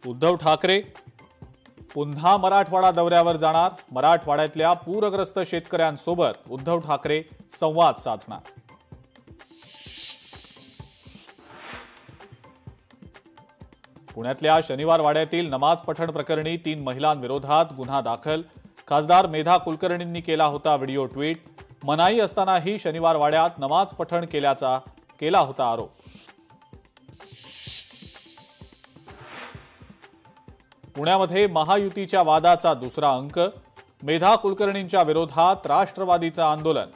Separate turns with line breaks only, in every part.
उद्धव ठाकरे पुन्हा मराठवाडा दौऱ्यावर जाणार। मराठवाड्यातल्या पूरग्रस्त शेतकऱ्यांसोबत उद्धव ठाकरे संवाद साधणार। पुण्यातल्या शनिवार वाड्यातील नमाज पठण प्रकरणी 3 महिलांविरोधात गुन्हा दाखल। खासदार मेधा कुलकर्णींनी केला होता व्हिडिओ ट्विट। मनाई असतानाही शनिवार वाड्यात नमाज पठण केला होता आरोप। पुण्यामध्ये महायुतीच्या वादाचा दुसरा अंक। मेधा कुलकर्णींच्या विरोधात राष्ट्रवादीचं आंदोलन।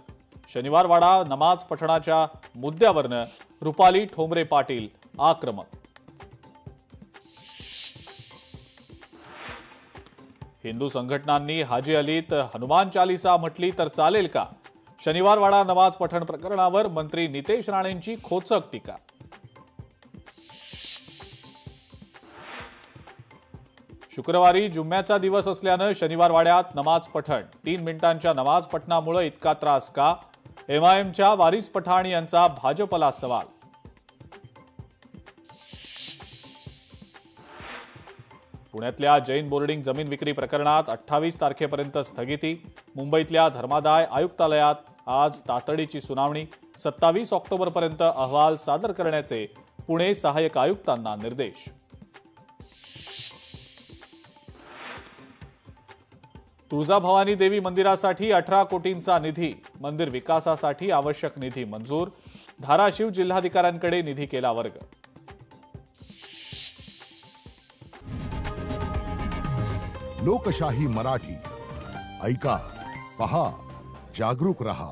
शनिवार वाडा नमाज पठणाच्या मुद्द्यावरनं रुपाली ठोंबरे पाटील आक्रमक। हिंदू संघटनांनी हाजी अलीत हनुमान चालीसा म्हटली तर चालेल का? शनिवार वाडा नमाज पठण प्रकरणावर मंत्री नितेश राणेंची खोचक टीका। शुक्रवारी जुम्म्याचा दिवस असल्यानं शनिवार वाड्यात नमाज पठण 3 मिनिटांच्या नमाज पठणामुळे इतका त्रास का? एमआयएमच्या वारिस पठाण यांचा भाजपला सवाल। पुण्यातल्या जैन बोर्डिंग जमीन विक्री प्रकरणात 28 तारखेपर्यंत स्थगिती। मुंबईतल्या धर्मादाय आयुक्तालयात आज तातडीची सुनावणी। 27 ऑक्टोबरपर्यंत अहवाल सादर करण्याचे पुणे सहाय्यक आयुक्तांना निर्देश। तुळजाभवानी देवी मंदिरासाठी 18 कोटींचा निधी। मंदिर विकासासाठी आवश्यक निधी मंजूर। धाराशिव जिल्हाधिकाऱ्यांकडे निधी केला वर्ग।
लोकशाही मराठी ऐका, पहा, जागरूक रहा।